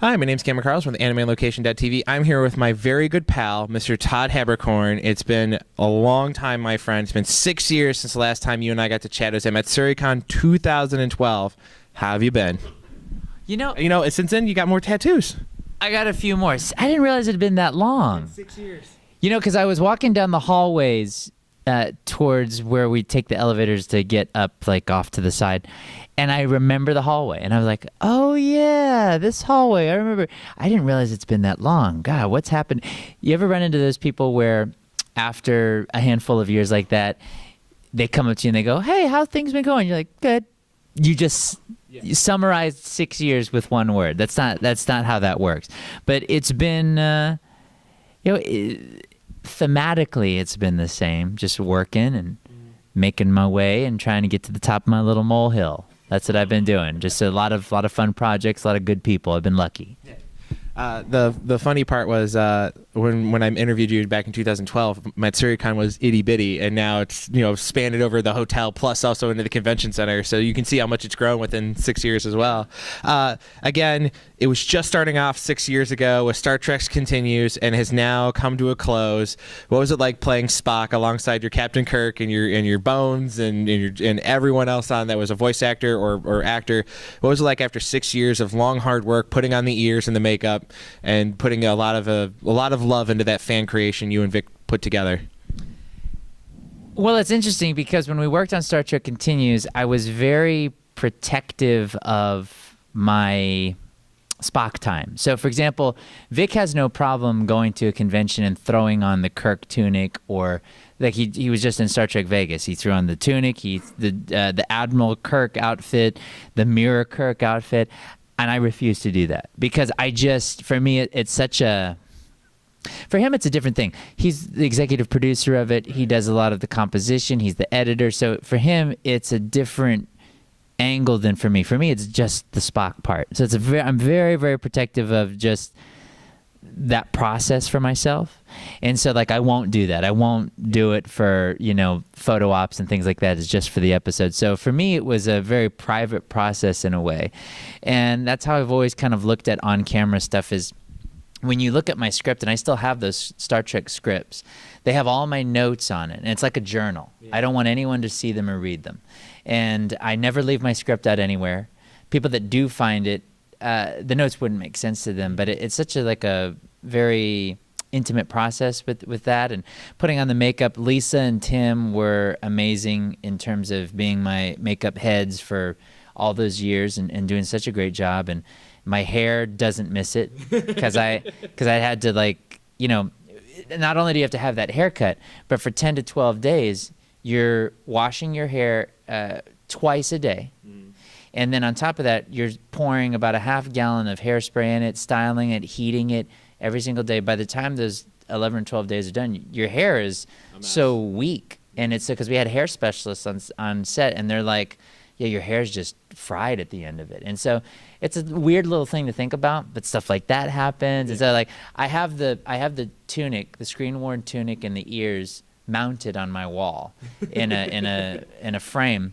Hi, my name's Cameron Carlson from the AnimeLocation.tv. I'm here with my very good pal, Mr. Todd Haberkorn. It's been a long time, my friend. It's been 6 years since the last time you and I got to chat. It was at Matsuricon 2012. How have you been? You know, Since then, you got more tattoos. I got a few more. I didn't realize it had been that long. 6 years. You know, because I was walking down the hallways towards where we take the elevators to get up, like, off to the side. And I remember the hallway. And I was like, oh, yeah, this hallway. I remember. I didn't realize it's been that long. God, what's happened? You ever run into those people where after a handful of years like that, they come up to you and they go, hey, how's things been going? You're like, good. You just you summarized 6 years with one word. That's not how that works. But it's been, thematically, it's been the same. Just working and making my way and trying to get to the top of my little molehill. That's what I've been doing. Just a lot of fun projects, a lot of good people. I've been lucky. The funny part was when I interviewed you back in 2012, Matsuricon was itty bitty, and now it's spanned over the hotel plus also into the convention center. So you can see how much it's grown within 6 years as well. Again, it was just starting off 6 years ago with Star Trek Continues and has now come to a close. What was it like playing Spock alongside your Captain Kirk and your Bones and everyone else on that was a voice actor or actor? What was it like after 6 years of long hard work, putting on the ears and the makeup, and putting a lot of love into that fan creation you and Vic put together? Well, it's interesting because when we worked on Star Trek Continues, I was very protective of my Spock time. So, for example, Vic has no problem going to a convention and throwing on the Kirk tunic, or like he was just in Star Trek Vegas. He threw on the tunic, the Admiral Kirk outfit, the Mirror Kirk outfit. And I refuse to do that because for me, it's such a, for him, it's a different thing. He's the executive producer of it. He does a lot of the composition. He's the editor. So for him, it's a different angle than for me. For me, it's just the Spock part. So I'm very, very protective of just that process for myself. And so I won't do that. I won't do it for, photo ops and things like that. It's just for the episode. So for me, it was a very private process in a way. And that's how I've always kind of looked at on-camera stuff is when you look at my script, and I still have those Star Trek scripts, they have all my notes on it. And it's like a journal. Yeah. I don't want anyone to see them or read them. And I never leave my script out anywhere. People that do find it, the notes wouldn't make sense to them, but it's such a very intimate process with that. And putting on the makeup, Lisa and Tim were amazing in terms of being my makeup heads for all those years and doing such a great job. And my hair doesn't miss it because I had to not only do you have to have that haircut, but for 10 to 12 days, you're washing your hair twice a day. And then on top of that, you're pouring about a half gallon of hairspray in it, styling it, heating it every single day. By the time those 11 or 12 days are done, your hair is so weak. And it's because we had hair specialists on set, and they're like, yeah, your hair's just fried at the end of it. And so it's a weird little thing to think about, but stuff like that happens. Yeah. And so I have the tunic, the screen-worn tunic and the ears mounted on my wall in a frame.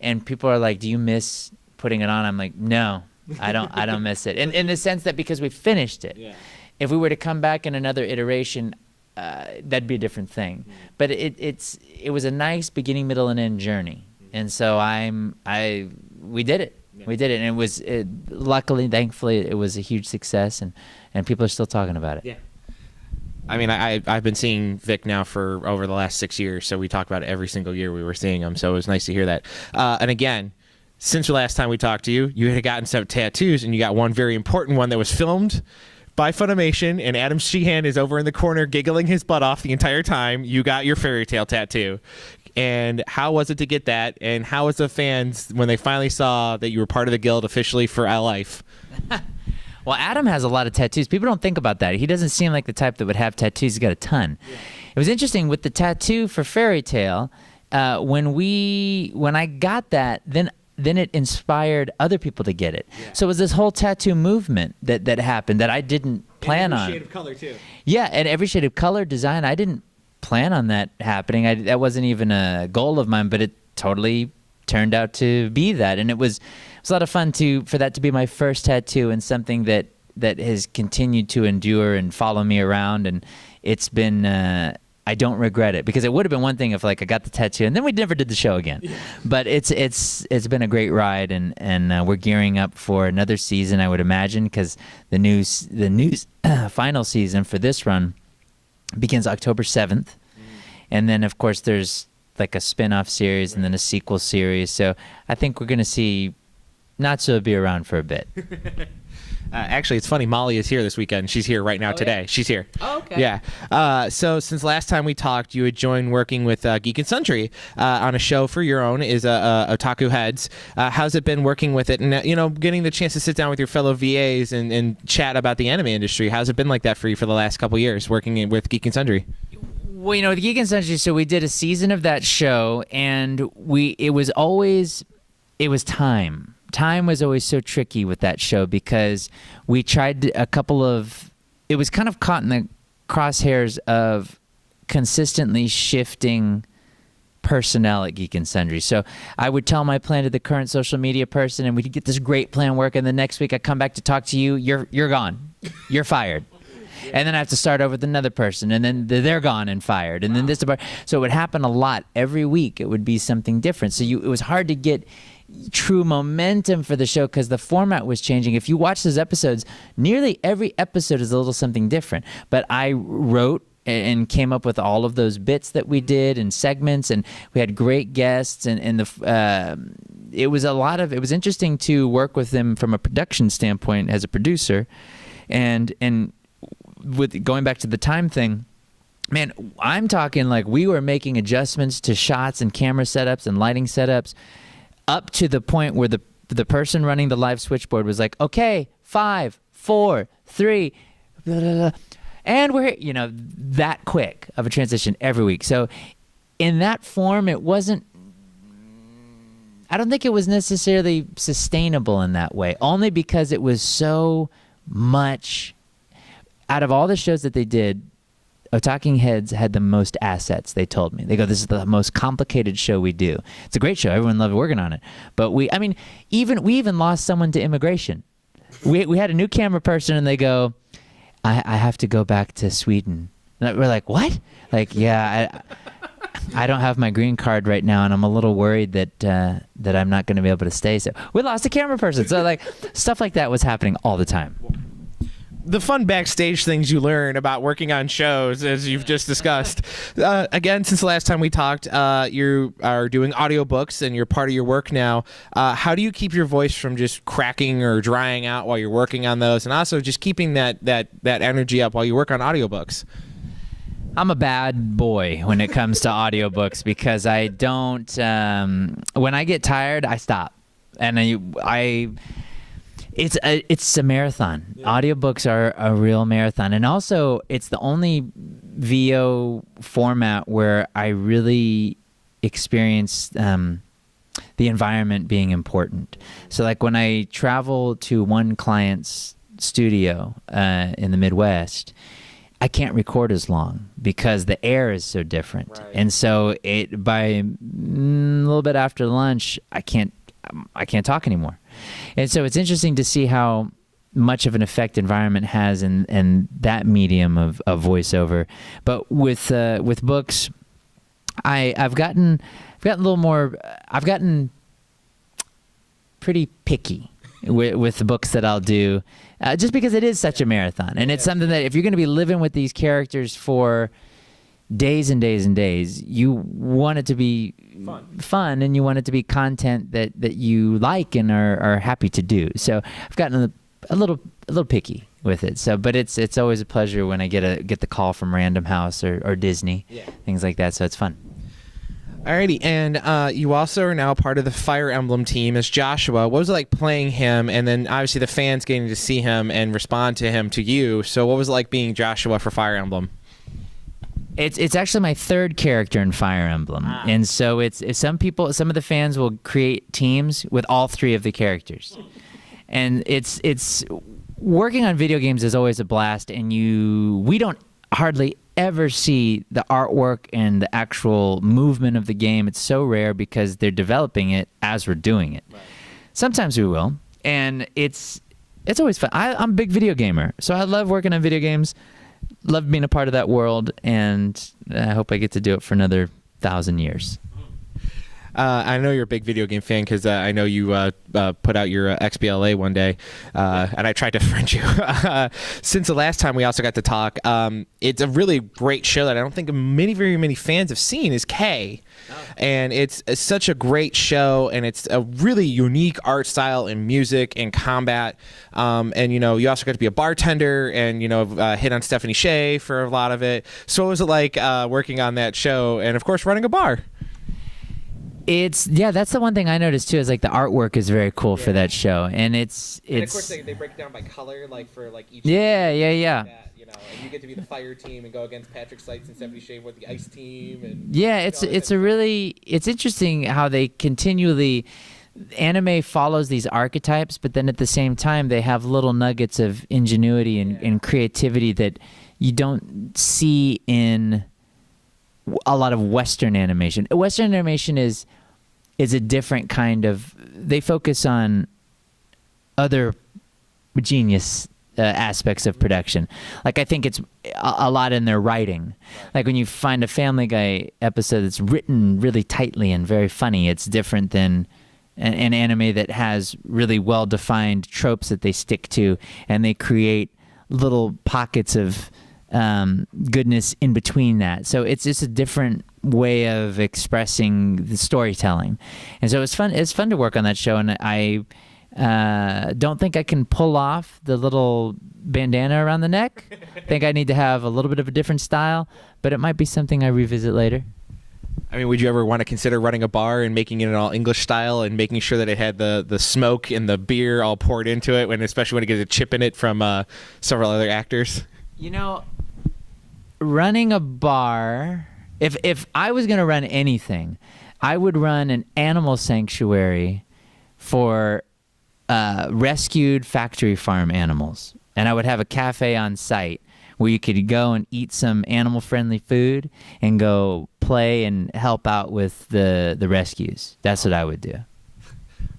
And people are like, do you miss putting it on? I'm like, no, I don't miss it. In the sense that because we finished it. Yeah. If we were to come back in another iteration, that'd be a different thing. But it was a nice beginning, middle, and end journey. And so we did it. Yeah. We did it, and luckily, thankfully, it was a huge success, and people are still talking about it. Yeah. I mean, I've been seeing Vic now for over the last 6 years, so we talk about it every single year we were seeing him. So it was nice to hear that. And again, since the last time we talked to you, you had gotten some tattoos, and you got one very important one that was filmed by Funimation, and Adam Sheehan is over in the corner giggling his butt off the entire time. You got your fairy tale tattoo. And how was it to get that? And how was the fans when they finally saw that you were part of the guild officially for life? Well, Adam has a lot of tattoos. People don't think about that. He doesn't seem like the type that would have tattoos. He's got a ton. Yeah. It was interesting with the tattoo for Fairy Tale. When I got that, then it inspired other people to get it. Yeah. So it was this whole tattoo movement that happened that I didn't plan on. Every shade of color too. Yeah, and every shade of color design. I didn't plan on that happening. That wasn't even a goal of mine, but it totally turned out to be that. And it was a lot of fun for that to be my first tattoo and something that that has continued to endure and follow me around, and it's been I don't regret it, because it would have been one thing if like I got the tattoo and then we never did the show again. Yeah. But it's been a great ride, and we're gearing up for another season, I would imagine, because the news final season for this run begins October 7th. And then of course there's like a spin-off series and then a sequel series. So I think we're going to see Natsu be around for a bit. Actually, it's funny. Molly is here this weekend. She's here right now today. Yeah? She's here. Oh, okay. Yeah. So since last time we talked, you had joined working with Geek and Sundry on a show for your own, is Otaku Heads. How's it been working with it, and getting the chance to sit down with your fellow VAs and chat about the anime industry? How's it been like that for you for the last couple years working with Geek and Sundry? Well, the Geek and Sundry, so we did a season of that show, and it was time. Time was always so tricky with that show, because we tried it was kind of caught in the crosshairs of consistently shifting personnel at Geek and Sundry. So I would tell my plan to the current social media person, and we'd get this great plan work, and the next week I come back to talk to you, you're gone. You're fired. And then I have to start over with another person, and then they're gone and fired, and then this. So it would happen a lot every week. It would be something different. So it was hard to get true momentum for the show because the format was changing. If you watch those episodes, nearly every episode is a little something different. But I wrote and came up with all of those bits that we did and segments, and we had great guests, and it was interesting to work with them from a production standpoint as a producer, and with going back to the time thing, man, I'm talking like we were making adjustments to shots and camera setups and lighting setups up to the point where the person running the live switchboard was like, okay, 5, 4, 3, blah, blah, blah. And we're that quick of a transition every week. So in that form, I don't think it was necessarily sustainable in that way, only because it was so much. Out of all the shows that they did, Otaku Heads had the most assets, they told me. They go, this is the most complicated show we do. It's a great show. Everyone loved working on it. But we even lost someone to immigration. We had a new camera person, and they go, I have to go back to Sweden. And we're like, what? Like, yeah, I don't have my green card right now, and I'm a little worried that I'm not going to be able to stay. So we lost a camera person. So like stuff like that was happening all the time. The fun backstage things you learn about working on shows, as you've just discussed. Again, since the last time we talked, you are doing audiobooks, and you're part of your work now. How do you keep your voice from just cracking or drying out while you're working on those, and also just keeping that energy up while you work on audiobooks? I'm a bad boy when it comes to audiobooks, because I don't. When I get tired, I stop, and It's a marathon. Yeah. Audiobooks are a real marathon. And also, it's the only VO format where I really experience the environment being important. So like when I travel to one client's studio in the Midwest, I can't record as long because the air is so different. Right. And so by a little bit after lunch, I can't talk anymore. And so it's interesting to see how much of an effect environment has in that medium of voiceover. But with books, I've gotten a little more. I've gotten pretty picky with the books that I'll do, just because it is such a marathon, and it's something that if you're going to be living with these characters for days and days and days, you want it to be fun, and you want it to be content that you like and are happy to do. So I've gotten a little picky with it. So, but it's always a pleasure when I get the call from Random House or Disney, things like that. So it's fun. Alrighty, and you also are now part of the Fire Emblem team as Joshua. What was it like playing him, and then obviously the fans getting to see him and respond to him to you? So what was it like being Joshua for Fire Emblem? It's actually my third character in Fire Emblem, and so it's some of the fans will create teams with all three of the characters, and it's working on video games is always a blast, and we don't hardly ever see the artwork and the actual movement of the game. It's so rare because they're developing it as we're doing it. Right. Sometimes we will, and it's it's always fun. I'm a big video gamer, so I love working on video games, love being a part of that world, and I hope I get to do it for another 1,000 years. I know you're a big video game fan because I know you put out your XBLA one day, and I tried to friend you. Since the last time we also got to talk, it's a really great show that I don't think very many fans have seen is K. And it's such a great show, and it's a really unique art style and music and combat. And, you also got to be a bartender and, hit on Stephanie Shea for a lot of it. So what was it like working on that show and, of course, running a bar? That's the one thing I noticed too, is like the artwork is very cool for that show, and it's and of course they break it down by color, like for like each yeah and you get to be the fire team and go against Patrick Seitz and Stephanie Shea with the ice team, and it's interesting how they continually anime follows these archetypes, but then at the same time they have little nuggets of ingenuity and creativity that you don't see in a lot of Western animation. Western animation is a different kind of. They focus on other genius aspects of production. Like I think it's a lot in their writing. Like when you find a Family Guy episode that's written really tightly and very funny, it's different than an anime that has really well-defined tropes that they stick to, and they create little pockets of goodness in between that. So it's just a different way of expressing the storytelling. And so it's fun to work on that show, and I don't think I can pull off the little bandana around the neck. I think I need to have a little bit of a different style, but it might be something I revisit later. I mean, would you ever want to consider running a bar and making it an all English style and making sure that it had the smoke and the beer all poured into it, especially when it gets a chip in it from several other actors? Running a bar, if I was going to run anything, I would run an animal sanctuary for rescued factory farm animals. And I would have a cafe on site where you could go and eat some animal-friendly food and go play and help out with the rescues. That's what I would do.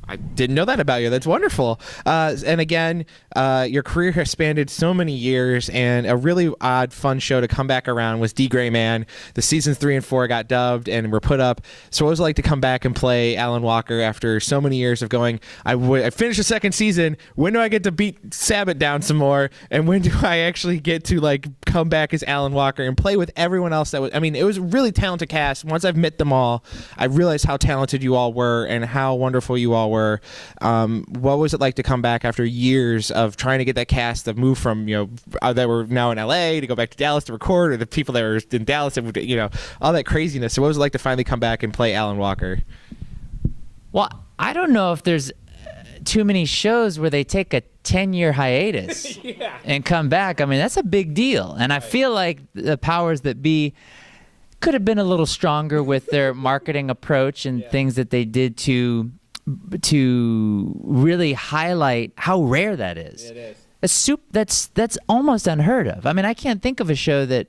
I didn't know that about you. That's wonderful. And again, your career has spanned so many years, and a really odd, fun show to come back around was D.Gray-man. The seasons 3 and 4 got dubbed and were put up. So what was it like to come back and play Alan Walker after so many years of going, I finished the second season. When do I get to beat Sabat down some more? And when do I actually get to come back as Alan Walker and play with everyone else it was a really talented cast. Once I've met them all, I realized how talented you all were and how wonderful you all were. What was it like to come back after years of trying to get that cast to move from that were now in LA to go back to Dallas to record, or the people that were in Dallas and all that craziness? So what was it like to finally come back and play Alan Walker? Well, I don't know if there's too many shows where they take a 10-year hiatus and come back. I mean, that's a big deal, and I feel like the powers that be could have been a little stronger with their marketing approach and things that they did to really highlight how rare that is. It is. That's almost unheard of. I mean, I can't think of a show that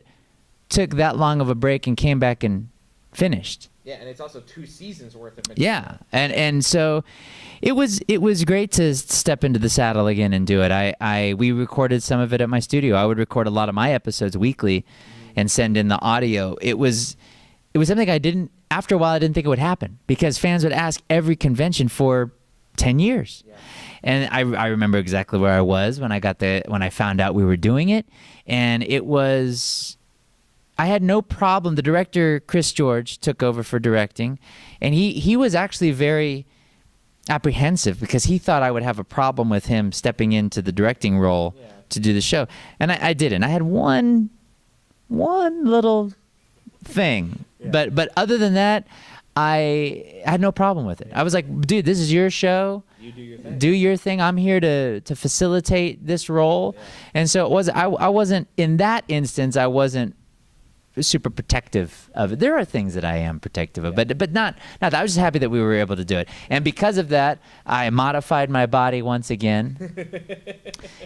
took that long of a break and came back and finished. Yeah, and it's also 2 seasons worth of material. Yeah, and so it was great to step into the saddle again and do it. We recorded some of it at my studio. I would record a lot of my episodes weekly and send in the audio. It was something I didn't. After a while, I didn't think it would happen because fans would ask every convention for 10 years. Yeah. And I remember exactly where I was when I found out we were doing it. And I had no problem. The director, Chris George, took over for directing. And he was actually very apprehensive because he thought I would have a problem with him stepping into the directing role to do the show. And I didn't. I had one little thing. Yeah. But other than that, I had no problem with it. I was like, dude, this is your show. You do your thing. Do your thing. I'm here to facilitate this role. Yeah. And so I wasn't, in that instance, I wasn't super protective of it. There are things that I am protective of, but not that. I was just happy that we were able to do it. And because of that, I modified my body once again.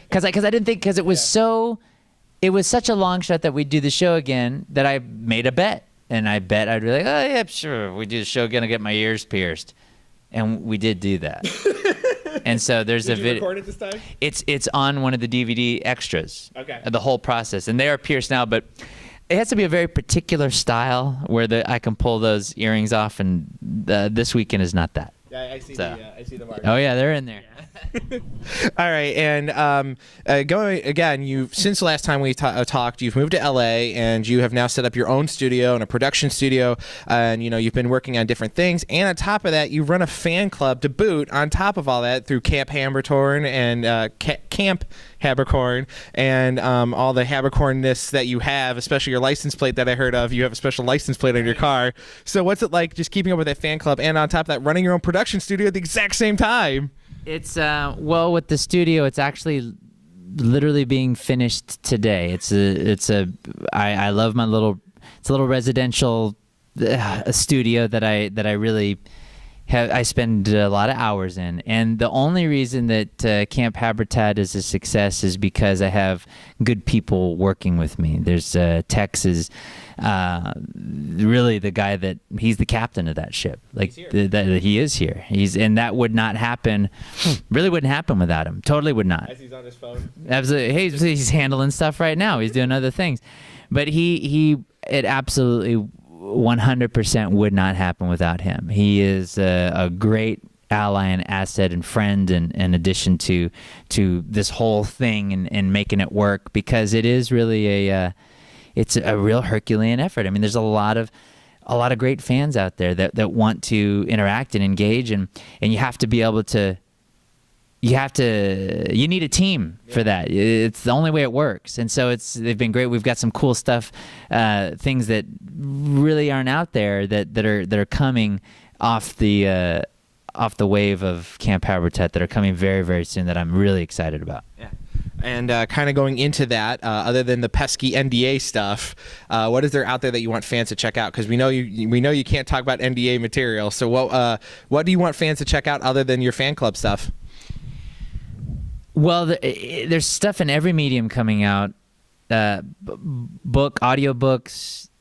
Because I didn't think, because it was such a long shot that we'd do the show again that I made a bet. And I bet I'd be like, oh, yeah, sure, we do the show, gonna get my ears pierced. And we did do that. And so there's Did a you video. record it this time? It's on one of the DVD extras. Okay. The whole process, and they are pierced now, but it has to be a very particular style where I can pull those earrings off, and this weekend is not that. Yeah, I see the mark. Oh yeah, they're in there. All right, and going again, since the last time we talked, you've moved to LA, and you have now set up your own studio and a production studio, and you've been working on different things, and on top of that, you run a fan club to boot. On top of all that, through Camp Haberkorn and Camp Haberkorn, and all the Haberkornness that you have, especially your license plate that I heard of. You have a special license plate on your car. So what's it like just keeping up with that fan club, and on top of that, running your own production studio at the exact same time? It's well, with the studio, it's actually literally being finished today. I love my little residential studio that I really I spend a lot of hours in, and the only reason that Camp Habitat is a success is because I have good people working with me. There's Tex is really the guy he's the captain of that ship. Like he is here. And that would not happen. Really wouldn't happen without him. Totally would not. As he's on his phone. Absolutely. He's handling stuff right now. He's doing other things, but it absolutely 100% would not happen without him. He is a great ally and asset and friend, and in addition to this whole thing and making it work, because it is really it's a real Herculean effort. I mean, there's a lot of great fans out there that want to interact and engage, and you have to be able to. You need a team for that. It's the only way it works. And so they've been great. We've got some cool stuff, things that really aren't out there that are coming off the wave of Camp Habitat that are coming very, very soon that I'm really excited about. Yeah. And kind of going into that, other than the pesky NDA stuff, what is there out there that you want fans to check out? Because we know you can't talk about NDA material. So what do you want fans to check out other than your fan club stuff? Well, there's stuff in every medium coming out. Audiobooks.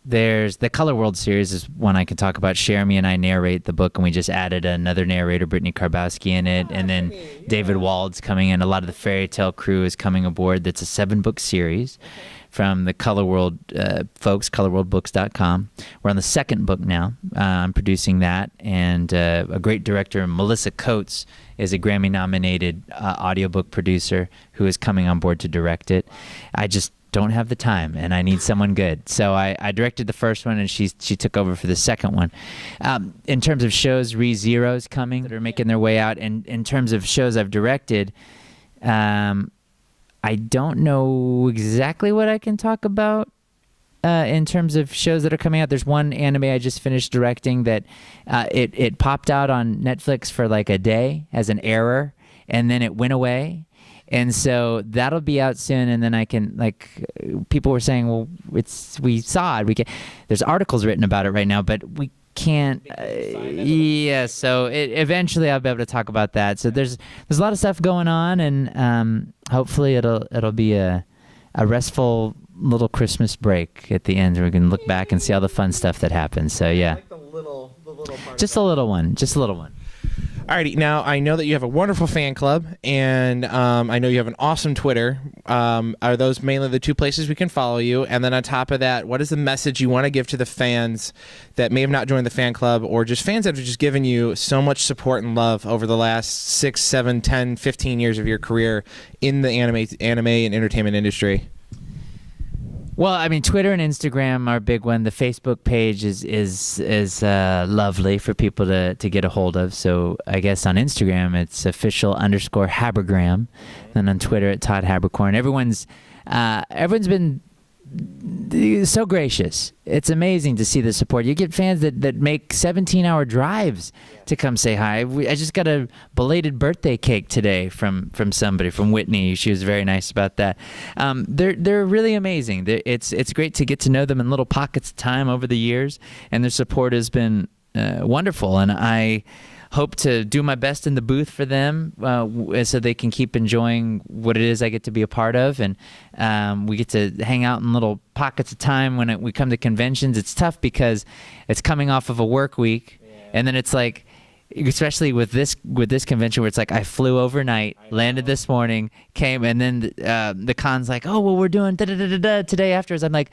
There's the Color World series is one I can talk about. Jeremy and I narrate the book, and we just added another narrator, Brittany Karbowski, in it. And then David Wald's coming in. A lot of the Fairy Tale crew is coming aboard. That's a 7-book series from the Color World folks, colorworldbooks.com. We're on the 2nd book now. I'm producing that. And a great director, Melissa Coates, is a Grammy-nominated audiobook producer who is coming on board to direct it. I just don't have the time, and I need someone good. So I directed the first one, and she took over for the second one. In terms of shows, ReZero's coming that are making their way out. And in terms of shows I've directed, I don't know exactly what I can talk about in terms of shows that are coming out. There's one anime I just finished directing that it popped out on Netflix for like a day as an error, and then it went away. And so that'll be out soon, and then I can, people were saying, well, we saw it. There's articles written about it right now, but we can't. So eventually I'll be able to talk about that. So there's a lot of stuff going on, and hopefully it'll be a restful little Christmas break at the end, where we can look back and see all the fun stuff that happened. So yeah, like the little part. Just a little one. Alrighty, now I know that you have a wonderful fan club, and I know you have an awesome Twitter. Are those mainly the two places we can follow you? And then on top of that, what is the message you want to give to the fans that may have not joined the fan club, or just fans that have just given you so much support and love over the last 6, 7, 10, 15 years of your career in the anime and entertainment industry? Well, I mean, Twitter and Instagram are a big one. The Facebook page is lovely for people to get a hold of. So I guess on Instagram it's official_Habergram, and on Twitter at Todd Haberkorn. Everyone's been so gracious. It's amazing to see the support. You get fans that make 17-hour drives to come say hi. I just got a belated birthday cake today from somebody, from Whitney. She was very nice about that. They're really amazing. It's great to get to know them in little pockets of time over the years, and their support has been wonderful. And I hope to do my best in the booth for them so they can keep enjoying what it is I get to be a part of. And we get to hang out in little pockets of time when we come to conventions. It's tough because it's coming off of a work week, and then it's like especially with this convention where it's like I flew overnight, landed this morning, came, and then the con's like, oh well, we're doing da da da da da today afterwards. I'm like,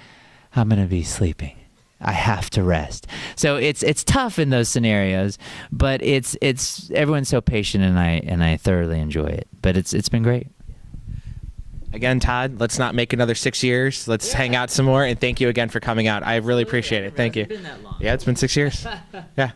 I'm gonna be sleeping. I have to rest. So it's tough in those scenarios, but it's everyone's so patient, and I thoroughly enjoy it. But it's been great. Again, Todd, let's not make another 6 years. Let's hang out some more, and thank you again for coming out. I really appreciate it. Thank you. It's been that long. Yeah, it's been 6 years. Yeah.